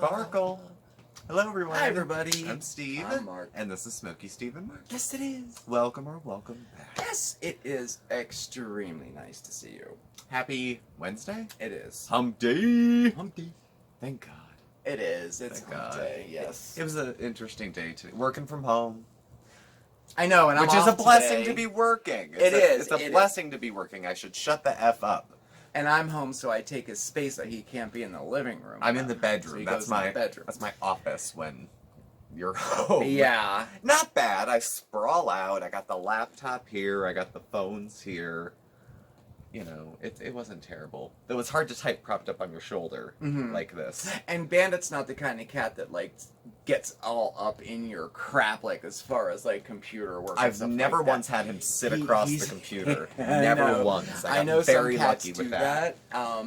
Sparkle. Hello, everyone. Hi, everybody. I'm Steve. I'm Mark. And this is Smokey, Steve, and Marc. Yes, it is. Welcome back. Yes, it is extremely nice to see you. Happy Wednesday? It is. Hump Day. Hump day. Thank God. It is. It's Thank hump God. day, yes. It was an interesting day today. Working from home. I know, and Which I'm is a off blessing today, to be working. It is. It's a blessing to be working. I should shut the F up. And I'm home, so I take his space that he can't be in the living room. I'm in the So bedroom. he That's goes in my the bedroom. That's my office when you're home. Yeah. Not bad. I sprawl out. I got the laptop here. I got the phones here. You know, it wasn't terrible. It was hard to type propped up on your shoulder like this. And Bandit's not the kind of cat that, like, gets all up in your crap, like, as far as, like, computer work and I've stuff never like that. once had him sit across the He's- computer. I Never know. once. I got know very some cats lucky do with that.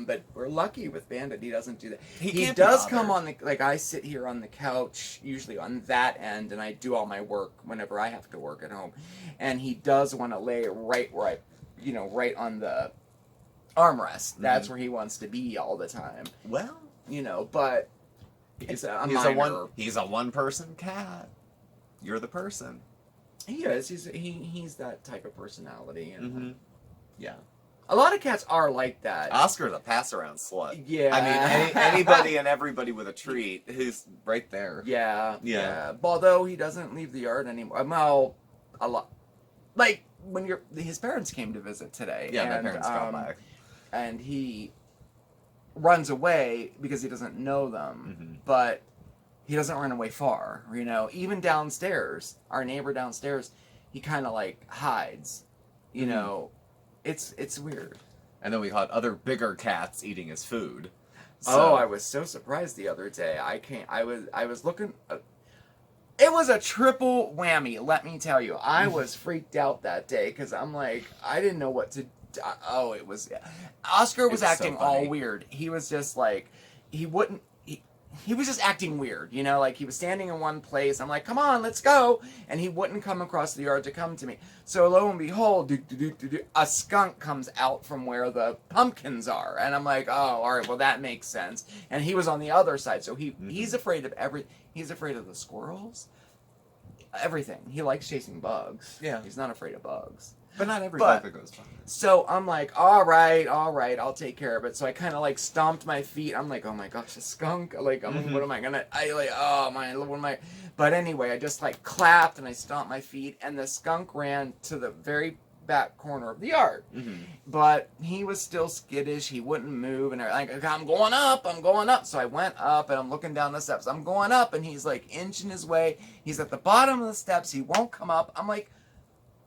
but we're lucky with Bandit. He doesn't do that. He He can't be does bothered. come on the, like, I sit here on the couch, usually on that end, and I do all my work whenever I have to work at home. And he does want to lay right where right on the armrest. That's where he wants to be all the time. Well, But it's a minor. he's a one-person cat. You're the person. He is. He's that type of personality. And Yeah. a lot of cats are like that. Oscar's a pass-around slut. Yeah. I mean, anybody and everybody with a treat who's right there. Yeah. Although he doesn't leave the yard anymore. Well, a lot. Like when his parents came to visit today. Yeah, and, my parents got back. And he runs away because he doesn't know them, but he doesn't run away far. Even downstairs, our neighbor downstairs, he kind of like hides. It's weird. And then we caught other bigger cats eating his food. Oh, I was so surprised the other day. I was looking. It was a triple whammy, let me tell you. I was freaked out that day because I'm like, I didn't know what to. It was. Oscar was acting all weird. He was just like, he wouldn't. He was just acting weird, like he was standing in one place. I'm like, come on, let's go. And he wouldn't come across the yard to come to me. So lo and behold, a skunk comes out from where the pumpkins are. And I'm like, oh, all right, well, that makes sense. And he was on the other side. So he's afraid of he's afraid of the squirrels. Everything. He likes chasing bugs. Yeah. He's not afraid of bugs. But not every bug that goes by. So I'm like, all right, I'll take care of it. So I kind of like stomped my feet. I'm like, oh my gosh, a skunk. Like, what am I gonna? What am I? But anyway, I just like clapped and I stomped my feet, and the skunk ran to the very back corner of the yard. But he was still skittish. He wouldn't move, and I'm going up. So I went up, and I'm looking down the steps. I'm going up, and he's like inching his way. He's at the bottom of the steps. He won't come up. I'm like,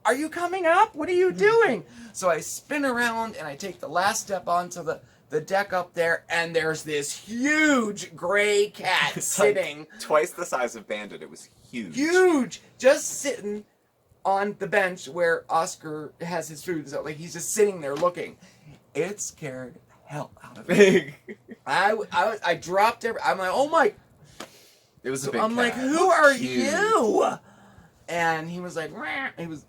are you coming up? What are you doing? So I spin around and I take the last step onto the deck up there, and there's this huge gray cat sitting. Like twice the size of Bandit. It was huge. Huge! Just sitting on the bench where Oscar has his food. So like he's just sitting there looking. It scared the hell out of me. I dropped I'm like, oh my. It was a So big I'm cat. like, who are you? And he was like, Rah. He was,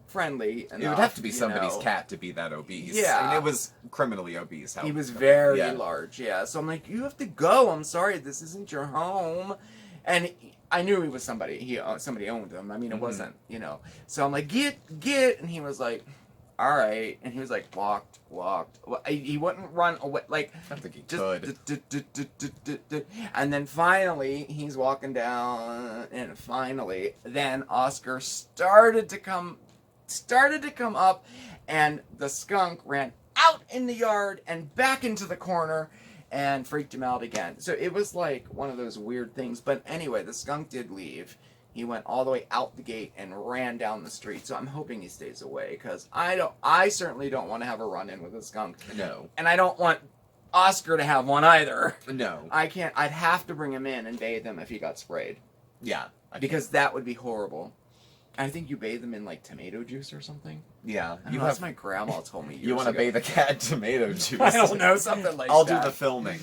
friendly enough. It would have to be somebody's cat to be that obese. Yeah. And it was criminally obese. He was very large, yeah. So I'm like, you have to go. I'm sorry, this isn't your home. And I knew he was somebody. Somebody owned him. I mean, it wasn't, So I'm like, get. And he was like, all right. And he was like, walked. He wouldn't run away. Like, I don't think he could. And then finally, he's walking down, and finally, then Oscar started to come up, and the skunk ran out in the yard and back into the corner and freaked him out again. So it was like one of those weird things. But anyway, the skunk did leave. He went all the way out the gate and ran down the street. So I'm hoping he stays away, because I certainly don't want to have a run-in with a skunk. No. And I don't want Oscar to have one either. No. I can't. I'd have to bring him in and bathe him if he got sprayed. Yeah. Because that would be horrible. I think you bathe them in like tomato juice or something. Yeah. That's my grandma told me years You want to ago. bathe a cat in tomato juice. I don't know, something like I'll that. do the filming.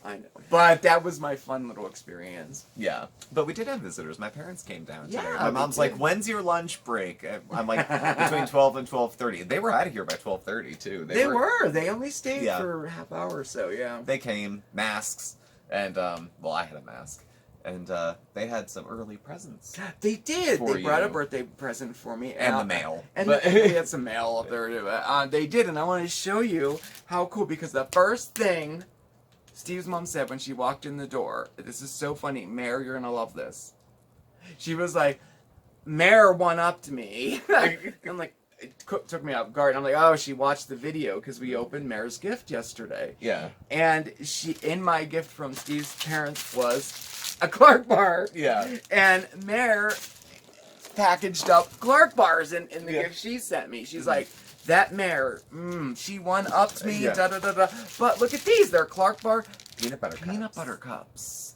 I know. But that was my fun little experience. Yeah. But we did have visitors. My parents came down today. Yeah, My mom's like, when's your lunch break? I'm like, between 12 and 12:30. They were out of here by 12:30 too. They were. They only stayed Yeah. for a half hour or so, yeah. They came, masks, And, well, I had a mask. And they had some early presents. They did. For They brought a you. birthday present for me. And the mail. And But- they had some mail up there. They did, and I want to show you how cool, because the first thing Steve's mom said when she walked in the door, this is so funny, Mare, you're going to love this. She was like, Mare one-upped me. I'm like, it took me off guard. I'm like, oh, she watched the video because we opened Mare's gift yesterday. Yeah. And in my gift from Steve's parents was a Clark bar. Yeah. And Mare packaged up Clark bars in the gift she sent me. She's like, that Mare, she one-upped me, da-da-da-da. But look at these. They're Clark bar Peanut butter cups. peanut butter cups.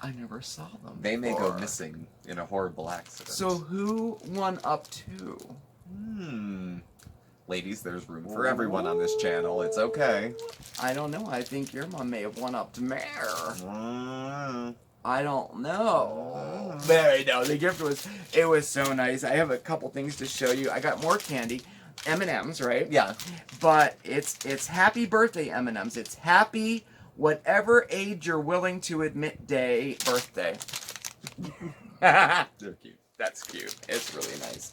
I never saw them They may before. go missing in a horrible accident. So who one-upped who? Ladies, there's room for everyone on this channel. It's okay. I don't know. I think your mom may have one-upped Mare. Mm. I don't know. But no, the gift was so nice. I have a couple things to show you. I got more candy. M&M's, right? Yeah. But it's happy birthday M&M's. It's happy whatever age you're willing to admit day birthday. They're cute. That's cute. It's really nice.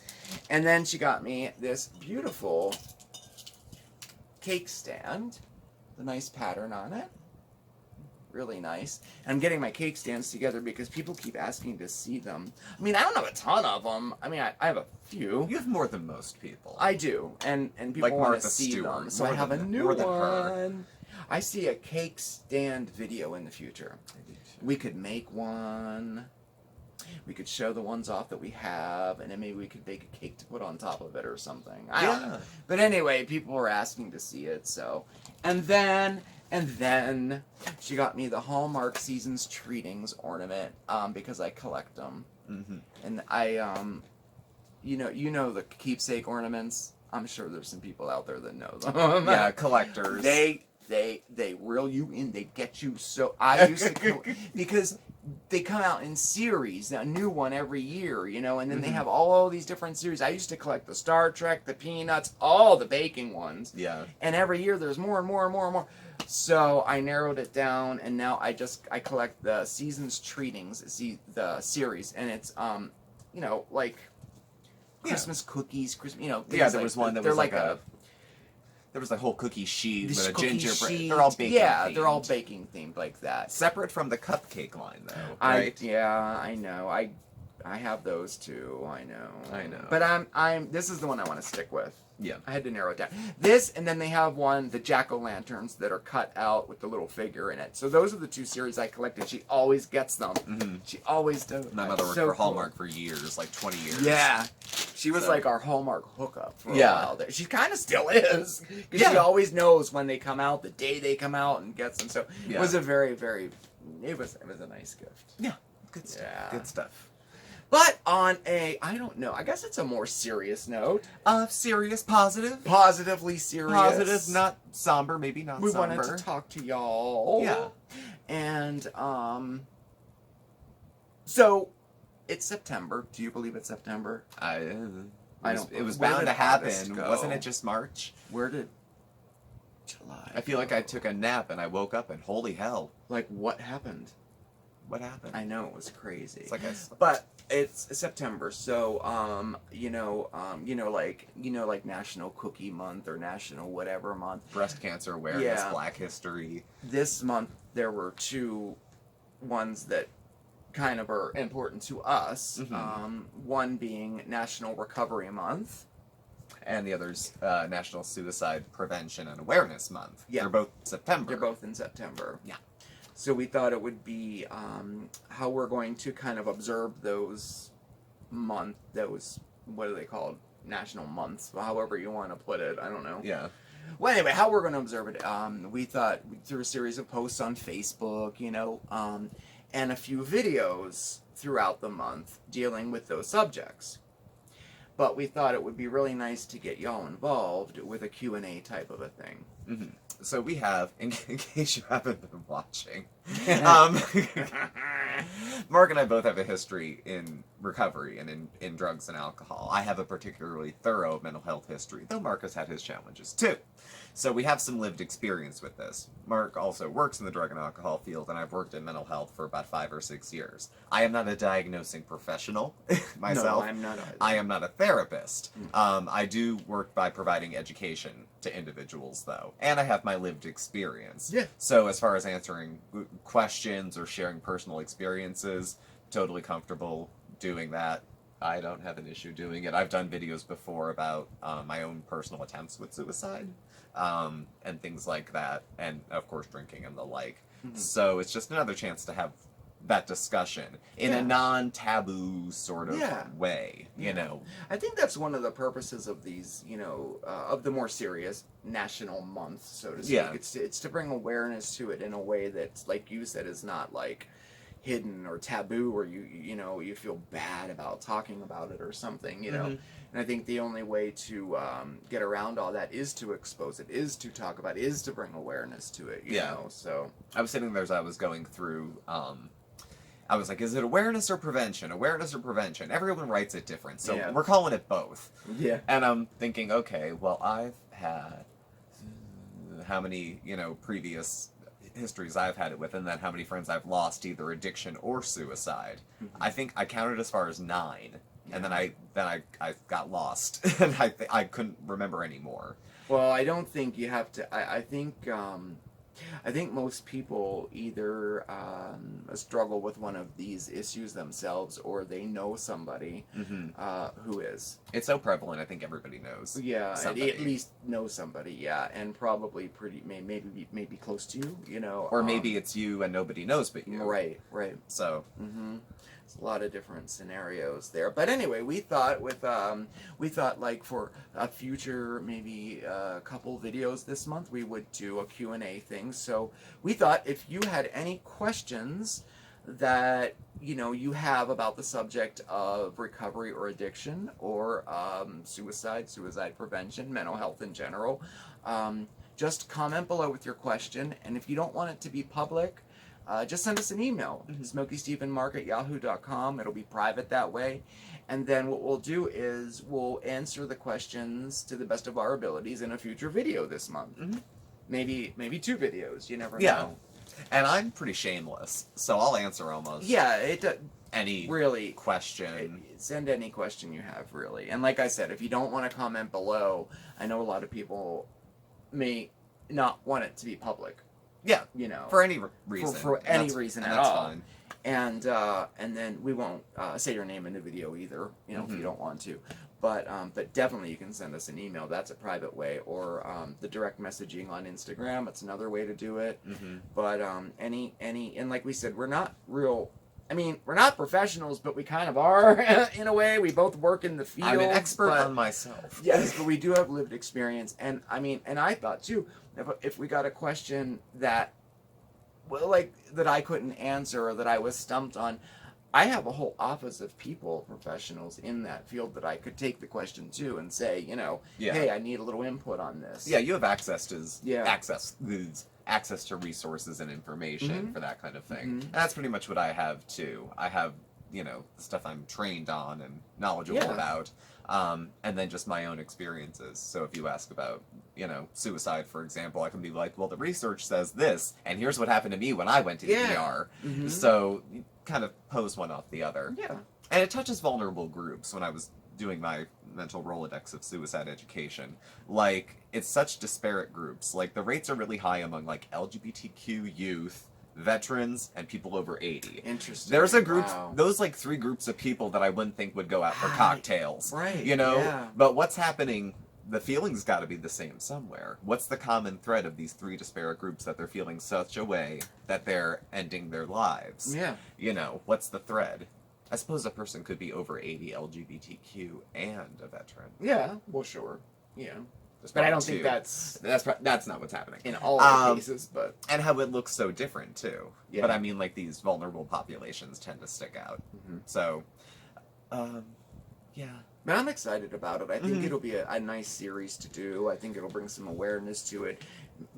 And then she got me this beautiful cake stand. The nice pattern on it. Really nice. And I'm getting my cake stands together because people keep asking to see them. I mean, I don't have a ton of them. I mean, I have a few. You have more than most people. I do. And people Like want to Martha see Stewart, them. So I more have a than- new more than her. one. I see a cake stand video in the future. We could make one. We could show the ones off that we have, and then maybe we could bake a cake to put on top of it or something. I don't know. But anyway, people were asking to see it, so. And then she got me the Hallmark Seasons Treatings ornament because I collect them. Mm-hmm. And I, you know the keepsake ornaments. I'm sure there's some people out there that know them. Yeah, collectors. They reel you in. They get you so. I used to because they come out in series, a new one every year, you know, and then they have all these different series. I used to collect the Star Trek, the Peanuts, all the baking ones. Yeah. And every year there's more and more and more and more. So I narrowed it down, and now I collect the Seasons Treatings, the series, and it's you know, like Christmas cookies, you know. Yeah, things there like was one that they're was like a. There was a whole cookie sheet this with a cookie gingerbread. sheet. They're all baking. Yeah, they're all themed. baking themed like that. Separate from the cupcake line, though. Right? I know. I have those too. I know. But I'm. This is the one I want to stick with. Yeah. I had to narrow it down. This, and then they have the jack-o'-lanterns that are cut out with the little figure in it. So those are the two series I collected. She always gets them. Mm-hmm. She always does. My mother worked So for cool. Hallmark for years, like 20 years. Yeah. She was So- like our Hallmark hookup for a Yeah. while there. She kind of still is. Because she Yeah. always knows when they come out, the day they come out, and gets them. So Yeah. it was a very, very, it was a nice gift. Yeah. Good stuff. Yeah. Good stuff. But on I don't know, I guess it's a more serious note. Serious, positive. Positively serious. Positive, not somber, maybe not We somber. wanted to talk to y'all. Yeah. And, so, it's September. Do you believe it's September? It was where bound did to happen. August go? Wasn't it just March? Where did July I feel like I go? took a nap and I woke up and holy hell, Like, what happened? what happened? I know, it was crazy. It's like But it's September, so like National Cookie Month or National whatever month. breast cancer awareness, Yeah. Black History. This month there were two ones that kind of are important to us. One being National Recovery Month. And the other's National Suicide Prevention and Awareness Month. Yeah. They're both September. They're both in September. Yeah. So we thought it would be how we're going to kind of observe those what are they called? National months, however you want to put it. I don't know. Yeah. Well, anyway, how we're going to observe it, we thought through a series of posts on Facebook, you know, and a few videos throughout the month dealing with those subjects. But we thought it would be really nice to get y'all involved with a Q&A type of a thing. Mm-hmm. So we have, in case you haven't been watching, Mark and I both have a history in recovery and in drugs and alcohol. I have a particularly thorough mental health history, though Mark has had his challenges too. So we have some lived experience with this. Mark also works in the drug and alcohol field, and I've worked in mental health for about 5 or 6 years. I am not a diagnosing professional myself. No, I'm not either. I am not a therapist. I do work by providing education to individuals, though, and I have my lived experience. Yeah. So as far as answering questions or sharing personal experiences, totally comfortable doing that. I don't have an issue doing it. I've done videos before about my own personal attempts with suicide and things like that, and of course drinking and the like. So it's just another chance to have that discussion in a non-taboo sort of way, you know. I think that's one of the purposes of these, you know, of the more serious national month, so to speak. Yeah. It's to bring awareness to it in a way that, like you said, is not like hidden or taboo, or you feel bad about talking about it or something, you know. And I think the only way to get around all that is to expose it, is to talk about it, is to bring awareness to it, you know. So I was sitting there as I was going through I was like, is it awareness or prevention? Awareness or prevention? Everyone writes it different, so we're calling it both. Yeah. And I'm thinking, okay, well, I've had how many, you know, previous histories I've had it with, and then how many friends I've lost, either addiction or suicide. I think I counted as far as 9, and then I got lost, and I couldn't remember anymore. Well, I don't think you have to. I think most people either struggle with one of these issues themselves, or they know somebody who is. It's so prevalent. I think everybody knows. Yeah, somebody. at least know somebody. Yeah, and probably maybe close to you. You know, or maybe it's you and nobody knows but you. Right. So. There's a lot of different scenarios there, but anyway, we thought like for a future maybe couple videos this month we would do a Q&A thing. So we thought if you had any questions that you have about the subject of recovery or addiction, or suicide prevention, mental health in general, just comment below with your question, and if you don't want it to be public, just send us an email, SmokeySteveAndMarc@yahoo.com. It'll be private that way. And then what we'll do is we'll answer the questions to the best of our abilities in a future video this month. Maybe 2 videos. You never know. And I'm pretty shameless, so I'll answer almost any really question. Send any question you have, really. And like I said, if you don't want to comment below, I know a lot of people may not want it to be public. Yeah, for any reason. For any reason at all. Fine. And then we won't say your name in the video either, if you don't want to. But definitely you can send us an email. That's a private way, or the direct messaging on Instagram. It's another way to do it. But any and like we said, we're not professionals, but we kind of are in a way. We both work in the field. I'm an expert on myself. Yes, but we do have lived experience, and I thought too, if we got a question that, that I couldn't answer or that I was stumped on, I have a whole office of professionals in that field that I could take the question to and say, hey, I need a little input on this. Yeah, you have access to resources and information for that kind of thing. And that's pretty much what I have too. I have, the stuff I'm trained on and knowledgeable about, and then just my own experiences. So if you ask about, suicide, for example, I can be like, well, the research says this, and here's what happened to me when I went to the ER. So you kind of pose one off the other. Yeah. And it touches vulnerable groups. When I was doing my mental Rolodex of suicide education, it's such disparate groups. The rates are really high among LGBTQ youth, veterans, and people over 80. Interesting. There's a group, those 3 groups of people that I wouldn't think would go out for cocktails. Right. But what's happening, the feeling's got to be the same somewhere. What's the common thread of these 3 disparate groups that they're feeling such a way that they're ending their lives? Yeah. What's the thread? I suppose a person could be over 80, LGBTQ, and a veteran. Yeah, well, sure. Yeah. But I don't think that's not what's happening in all of the cases. But and how it looks so different too. Yeah. But these vulnerable populations tend to stick out. So, yeah, But I'm excited about it. I think it'll be a nice series to do. I think it'll bring some awareness to it.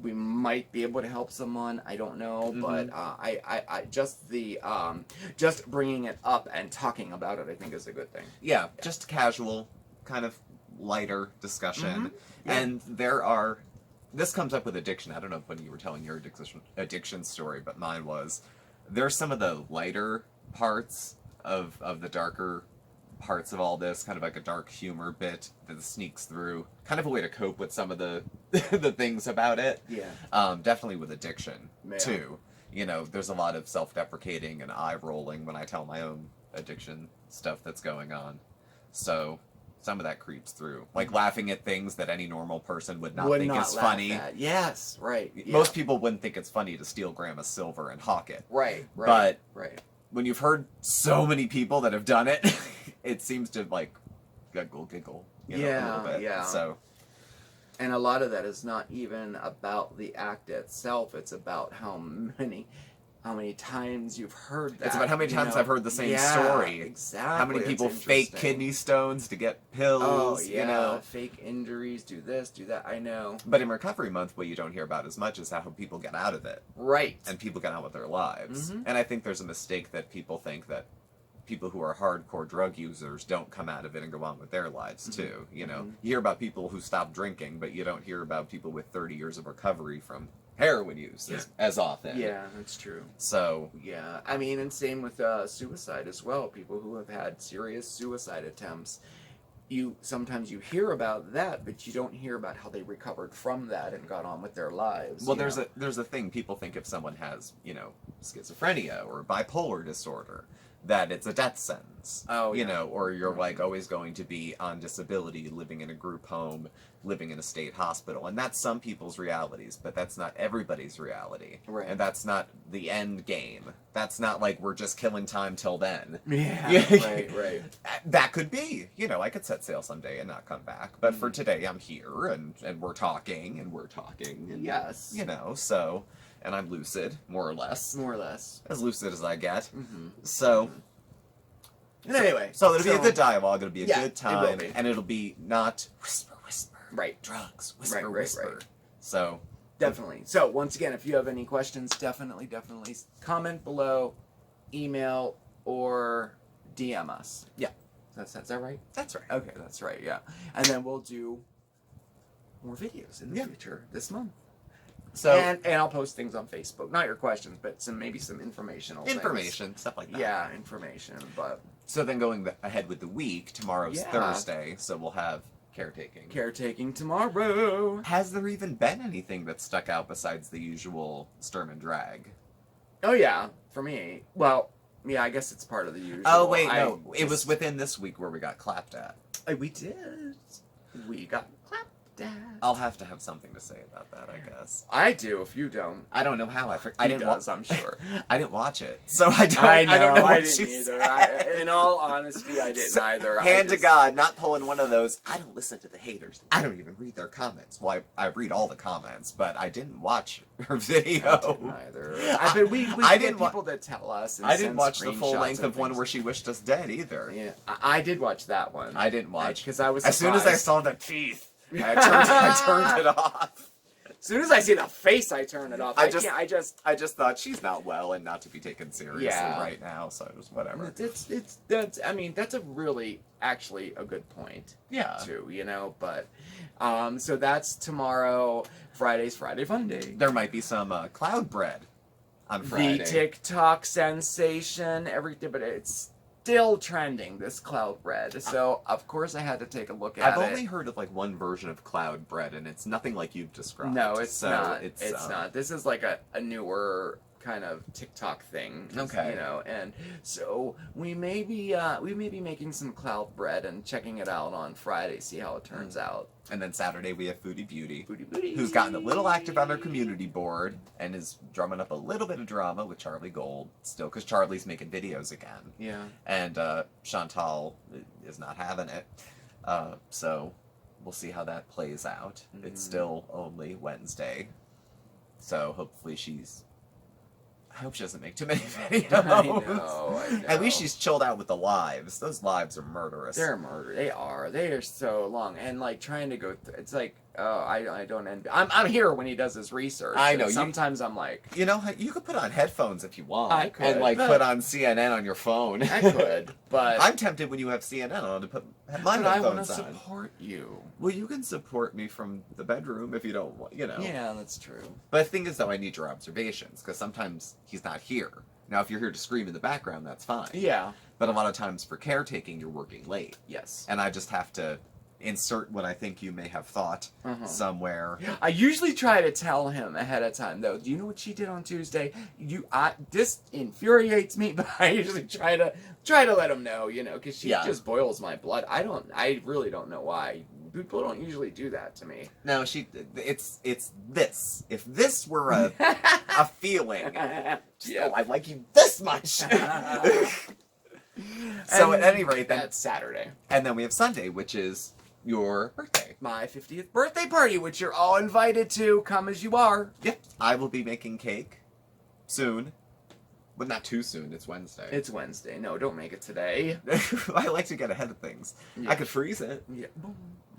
We might be able to help someone. I don't know, but I just bringing it up and talking about it, I think is a good thing. Yeah, just casual, kind of lighter discussion. Yeah. And this comes up with addiction. I don't know when you were telling your addiction story, but mine was, there's some of the lighter parts of the darker parts of all this, kind of like a dark humor bit that sneaks through, kind of a way to cope with some of the the things about it. Yeah. Definitely with addiction too. You know, there's a lot of self-deprecating and eye rolling when I tell my own addiction stuff that's going on. So some of that creeps through, like laughing at things that any normal person would not think is funny. At. Yes, right. Yeah. Most people wouldn't think it's funny to steal grandma's silver and hawk it. Right. But when you've heard so many people that have done it, it seems to like giggle, you know, a little bit. Yeah. So, and a lot of that is not even about the act itself. It's about how many times you've heard that. It's about how many times I've heard the same story. Exactly. How many people fake kidney stones to get pills, oh, yeah. You know. Fake injuries, do this, do that, I know. But in Recovery Month, what you don't hear about as much is how people get out of it. Right. And people get on with their lives. And I think there's a mistake that people think that people who are hardcore drug users don't come out of it and go on with their lives too. You know, you hear about people who stop drinking, but you don't hear about people with 30 years of recovery from heroin use as often. Yeah, that's true. So yeah, I mean, and same with suicide as well. People who have had serious suicide attempts, sometimes you hear about that, but you don't hear about how they recovered from that and got on with their lives. Well, there's a thing, people think if someone has, you know, schizophrenia or bipolar disorder, that it's a death sentence. Oh, you know, or you're like always going to be on disability, living in a group home, living in a state hospital. And that's some people's realities, but that's not everybody's reality. Right. And that's not the end game. That's not like we're just killing time till then. Yeah. Right. That could be. You know, I could set sail someday and not come back. But for today, I'm here and we're talking and we're talking. And, yes. You know, so... And I'm lucid, more or less. More or less. As lucid as I get. So... Anyway. So it'll be a good dialogue, it'll be a good time, it will be. and it'll be not whisper. Right. Drugs. Whisper. Right. So... Definitely. So, once again, if you have any questions, definitely comment below, email, or DM us. Yeah. Is that right? That's right. Okay, that's right, yeah. And then we'll do more videos in the future this month. So and I'll post things on Facebook. Not your questions, but maybe some informational things. Stuff like that. Yeah, information. But so then going ahead with the week, tomorrow's Thursday, so we'll have caretaking tomorrow. Has there even been anything that stuck out besides the usual Sturm and Drag? Oh yeah, for me. Well, yeah, I guess it's part of the usual. Oh wait, no, it was within this week where we got clapped at. We did. We got clapped at. I'll have to have something to say about that, I guess. I do. If you don't, I don't know how. I'm sure. I didn't watch it, so I don't. I don't know what I didn't either. In all honesty, I didn't either. Hand to God, not pulling one of those. I don't listen to the haters. I don't even read their comments. Well, I read all the comments, but I didn't watch her video. I didn't either. We get people that tell us. And I didn't watch the full length of one things. where she wished us dead either. Yeah, I did watch that one. I didn't watch because I was surprised. As soon as I saw the teeth. I turned it off. As soon as I see the face, I turn it off. I just thought she's not well and not to be taken seriously right now. So it was whatever. That's a really actually a good point. Yeah. Too, you know, but so that's tomorrow. Friday's Friday Fun Day. There might be some cloud bread on Friday. The TikTok sensation, everything, but it's still trending, this cloud bread. So, of course, I had to take a look at it. I've only heard of, like, one version of cloud bread, and it's nothing like you've described. No, it's not. It's not. This is, like, a newer kind of TikTok thing. Okay. You know, and so we may be making some cloud bread and checking it out on Friday, see how it turns out. And then Saturday we have Foodie Beauty, Booty. who's gotten a little active on our community board and is drumming up a little bit of drama with Charlie Gold still, because Charlie's making videos again. Yeah. And Chantal is not having it. So we'll see how that plays out. It's still only Wednesday. So hopefully she's... I hope she doesn't make too many videos. I know. At least she's chilled out with the lives. Those lives are murderous. They're murder. They are. They are so long. And like trying to go through, it's like, oh, I don't envy. I'm here when he does his research. I know. Sometimes I'm like, you know, you could put on headphones if you want. I could, and like put on CNN on your phone. I could, but I'm tempted when you have CNN on to put my but I want headphones to on. support you. Well, you can support me from the bedroom if you don't want, you know. Yeah, that's true. But the thing is, though, I need your observations, because sometimes he's not here. Now, if you're here to scream in the background, that's fine. Yeah. But a lot of times for caretaking, you're working late. Yes. And I just have to insert what I think you may have thought somewhere. I usually try to tell him ahead of time, though. Do you know what she did on Tuesday? This infuriates me, but I usually try to let him know, you know, because she just boils my blood. I really don't know why. People don't usually do that to me. No, it's this. If this were a feeling, I like you this much. So at any rate, that's Saturday. And then we have Sunday, which is your birthday. My 50th birthday party, which you're all invited to. Come as you are. Yep. I will be making cake soon. But not too soon. It's Wednesday. It's Wednesday. No, don't make it today. I like to get ahead of things. Yeah. I could freeze it. Yeah.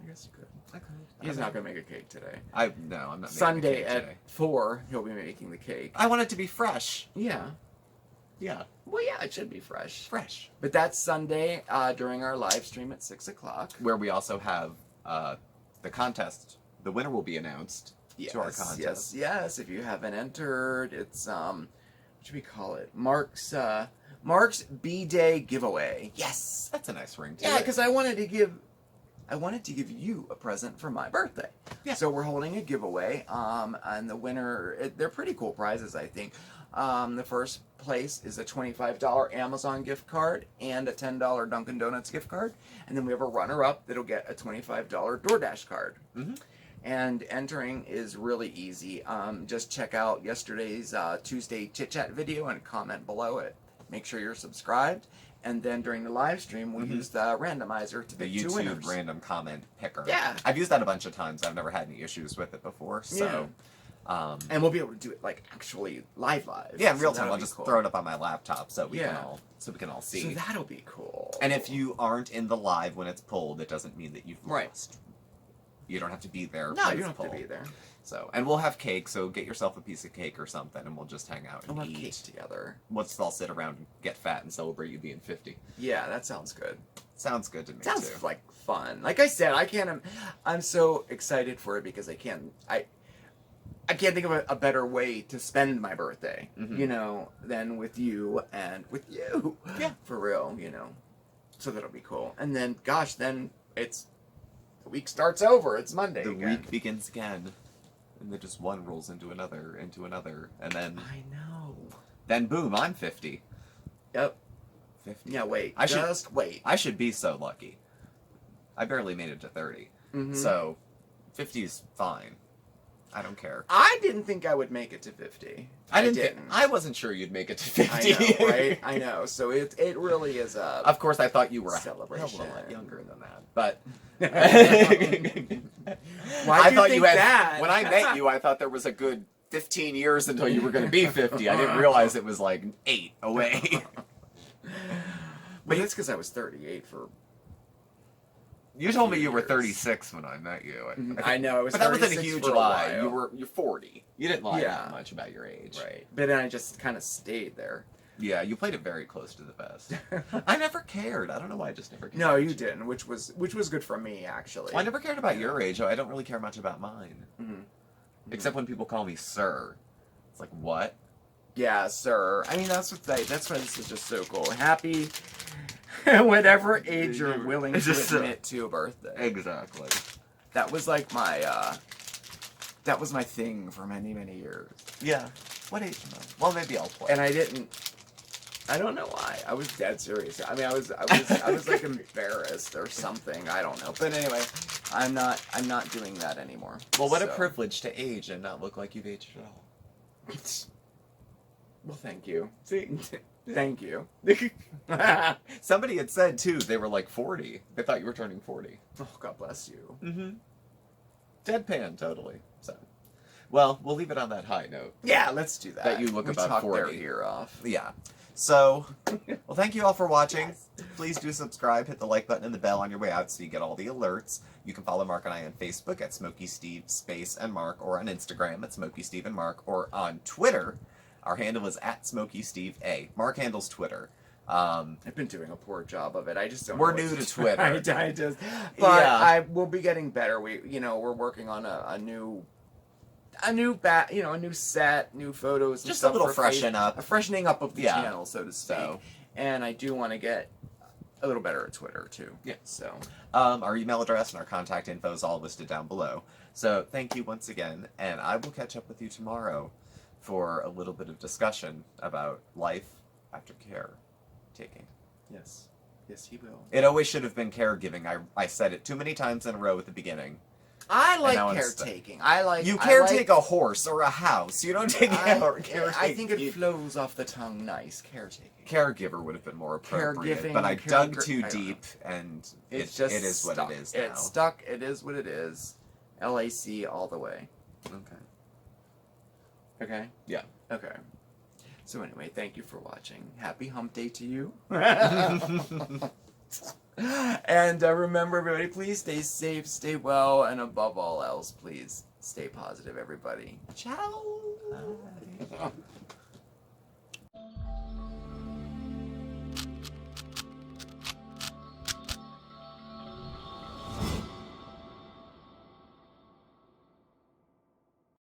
I guess you could. I could. He's not going to make a cake today. No, I'm not Sunday making a cake at today. 4, he'll be making the cake. I want it to be fresh. Yeah. Yeah. Well, yeah, it should be fresh. Fresh. But that's Sunday during our live stream at 6 o'clock. Where we also have the contest. The winner will be announced to our contest. Yes. If you haven't entered, it's, what should we call it? Mark's B-Day giveaway. Yes. That's a nice ring to Yeah, it. because I wanted to give you a present for my birthday. Yeah. So we're holding a giveaway, and the winner, they're pretty cool prizes, I think. The first place is a $25 Amazon gift card and a $10 Dunkin' Donuts gift card. And then we have a runner-up that'll get a $25 DoorDash card. Mm-hmm. And entering is really easy. Just check out yesterday's Tuesday Chit Chat video and comment below it. Make sure you're subscribed. And then during the live stream, we use the randomizer to pick two winners. The YouTube random comment picker. Yeah. I've used that a bunch of times. I've never had any issues with it before. So, and we'll be able to do it like actually live. Yeah, in real time. I'll just throw it up on my laptop so we can all see. So that'll be cool. And if you aren't in the live when it's pulled, it doesn't mean that you've lost. You don't have to be there. No, you don't have to be there. So, and we'll have cake, so get yourself a piece of cake or something, and we'll just hang out and eat. Cake together. Let's all sit around and get fat and celebrate you being 50. Yeah, that sounds good. Sounds good to me, Sounds like fun. Like I said, I'm so excited for it because I can't think of a better way to spend my birthday, you know, than with you and with you. Yeah. For real, you know. So that'll be cool. And then, gosh, then the week starts over. It's Monday The again. week begins again. And then just one rolls into another, and then... I know. Then boom, I'm 50. Yep. 50. Yeah, wait. Wait. I should be so lucky. I barely made it to 30. Mm-hmm. So, 50 is fine. I don't care. I didn't think I would make it to 50. I didn't. I wasn't sure you'd make it to 50. I know, right? I know. So it really is a Of course, I thought you were celebration. a lot younger than that. But... Why do you think that? When I met you, I thought there was a good 15 years until you were going to be 50. I didn't realize it was like 8 away. But it's because I was 38 for... You told me you were 36 when I met you. I know. But that wasn't a huge lie. While. You're 40. You didn't lie that much about your age. Right. But then I just kind of stayed there. Yeah, you played it very close to the vest. I never cared. I don't know why I just never cared. No, you didn't, which was good for me, actually. Well, I never cared about your age. I don't really care much about mine. Mm-hmm. Except when people call me sir. It's like, what? Yeah, sir. I mean, that's why this is just so cool. Happy whatever age you're willing to admit to a birthday. Exactly. That was like my thing for many, many years. Yeah. What age am I? Well, maybe I'll play. And I don't know why. I was dead serious. I mean, I was like embarrassed or something. I don't know. But anyway, I'm not doing that anymore. Well, what a privilege to age and not look like you've aged at all. Well, thank you. See, thank you. Somebody had said too they were like 40. They thought you were turning 40. Oh, God bless you. Mm-hmm. Deadpan, totally. So, Well, we'll leave it on that high note. Yeah, let's do that. That you look we about talked 40. their ear off. Yeah. So, well, thank you all for watching. Please do subscribe, hit the like button and the bell on your way out so you get all the alerts. You can follow Mark and I on Facebook at SmokeySteveAndMarc, or on Instagram at SmokeySteveAndMarc, or on Twitter. Our handle is at SmokeySteveA. Mark handles Twitter. I've been doing a poor job of it. I just don't. We're know new what to Twitter. I just, but Yeah. I will be getting better. We're working on a new set, new photos, and Just a stuff little for freshen up. a freshening up of the Yeah. channel, so to speak. So. And I do want to get a little better at Twitter too. Yeah. So. Our email address and our contact info is all listed down below. So thank you once again, and I will catch up with you tomorrow for a little bit of discussion about life after caretaking. Yes. Yes, he will. It always should have been caregiving. I said it too many times in a row at the beginning. I like now it's caretaking. I like. You I caretake like- a horse or a house. You don't take caretake. I think it flows off the tongue nice. Caretaking. Caregiver would have been more appropriate, Caregiving, but I caregiver- dug too I don't deep, and It's it just is stuck. what it is now. It's stuck. It is what it is. LAC all the way. Okay. Okay? Yeah. Okay. So anyway, thank you for watching. Happy hump day to you. And remember, everybody, please stay safe, stay well, and above all else, please stay positive, everybody. Ciao.